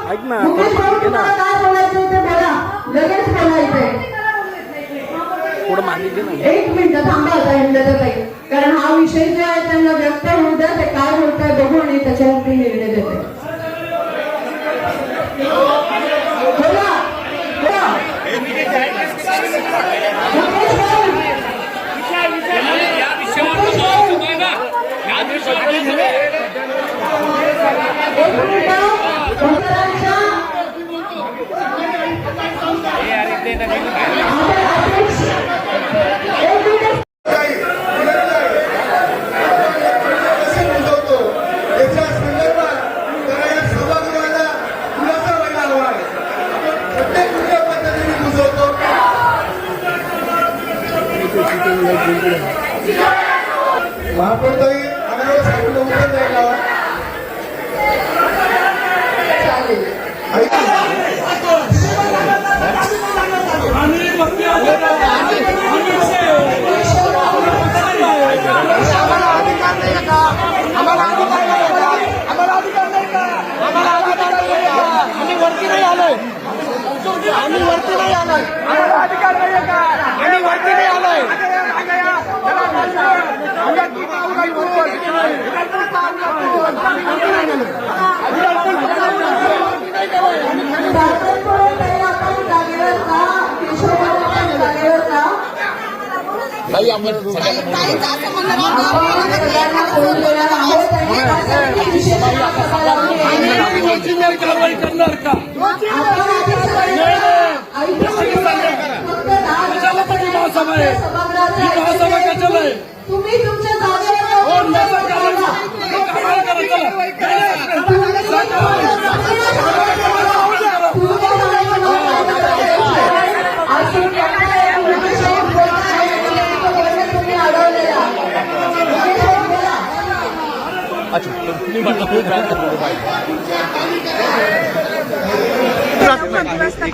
ऐक ना थोडं मागे ना. एक मिनिट थांबा आता कारण हा विषय जो आहे त्यांना व्यक्त होऊ द्या, ते काय बोलताय बघू आणि त्याच्यावरती निर्णय देते. महापौरताई आम्हाला सांगितलं उत्तर द्यायला तुम्ही तुमच्या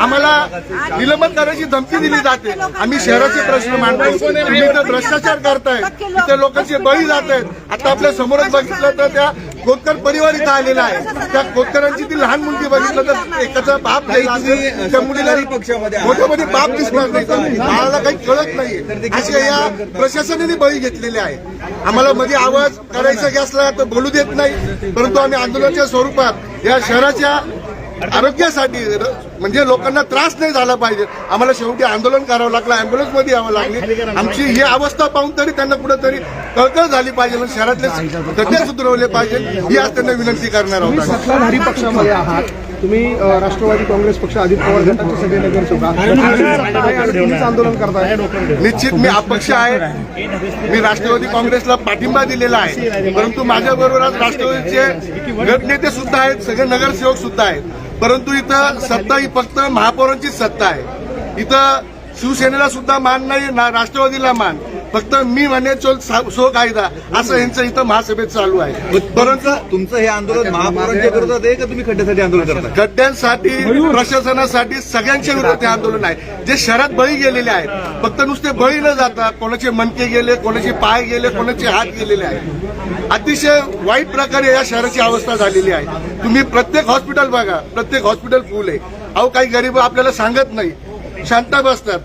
आम्हाला निलंबन करायची धमकी दिली जाते. आम्ही शहराचे प्रश्न मांडतो, तुम्ही इथं भ्रष्टाचार करताय, इथे लोकांचे बळी जात आहेत. आता आपल्या समोरच बघितलं तर त्या खोतकर परिवार इथं आलेला आहे. त्या खोतकरांची ती लहान मुलगी बघितलं तर एकाचा बाप द्यायचा असेल, त्या मुलीला मोठ्यामध्ये बाप दिसणार नाही, बाळाला काही कळत नाही. असे या प्रशासनाने बळी घेतलेले आहे. आम्हाला मध्ये आवाज करायचा असला तर बोलू देत नाही, परंतु आम्ही आंदोलनाच्या स्वरूपात या शहराच्या आरोग्यासाठी म्हणजे लोकांना त्रास नाही झाला पाहिजे, आम्हाला शेवटी आंदोलन करावं लागलं, अँब्युलन्स मध्ये यावं लागले. आमची ही अवस्था पाहून तरी त्यांना कुठेतरी कळकळ झाली पाहिजे, शहरातले गड्डे सुधारवले पाहिजे, ही आज त्यांना विनंती करणार आहोत. सत्ताधारी पक्षामध्ये आहात तुम्ही, राष्ट्रवादी काँग्रेस पक्ष अजित पवार गटाचे सगळे नगरसेवक आंदोलन करताय. निश्चित मी अपक्ष आहे, मी राष्ट्रवादी काँग्रेसला पाठिंबा दिलेला आहे, परंतु माझ्याबरोबर आज राष्ट्रवादीचे गटनेते सुद्धा आहेत, सगळे नगरसेवक सुद्धा आहेत. परंतु इथं सत्ता ही फक्त महापौरांचीच सत्ता आहे. इथं शिवसेनेला सुद्धा मान नाही, ना राष्ट्रवादीला मान, फक्त मी म्हणे सो कायदा असं यांचं इथं महासभेत चालू आहे. परंतु तुमचं हे आंदोलन महापौरांच्या विरोधात आहे का तुम्ही खड्ड्यासाठी आंदोलन करता? खड्ड्यांसाठी, प्रशासनासाठी, सगळ्यांच्या विरोधात हे आंदोलन आहे. जे शहरात बळी गेलेले आहेत, फक्त नुसते बळी न जाता कोणाचे मनके गेले, कोणाचे पाय गेले, कोणाचे हात गेलेले आहेत. अतिशय वाईट प्रकारे या शहराची अवस्था झालेली आहे. तुम्ही प्रत्येक हॉस्पिटल बघा, प्रत्येक हॉस्पिटल फुल आहे. अहो काही गरीब आपल्याला सांगत नाही, शांत बसतात,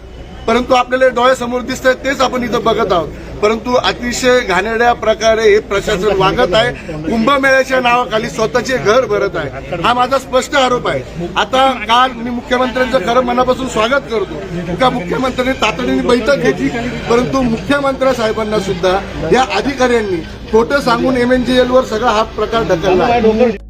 परंतु आपल्याला डोळ्यासमोर दिसत तेच आपण इथं बघत आहोत. परंतु अतिशय घाणेरड्या प्रकारे हे प्रशासन वागत आहे. कुंभमेळ्याच्या नावाखाली स्वतःचे घर भरत आहे, हा माझा स्पष्ट आरोप आहे. आता काल मी मुख्यमंत्र्यांचं खरं मनापासून स्वागत करतो का मुख्यमंत्र्यांनी तातडीने बैठक घेतली, परंतु मुख्यमंत्री साहेबांना सुद्धा या अधिकाऱ्यांनी खोटं सांगून MNGL वर सगळा हा प्रकार ढकलला.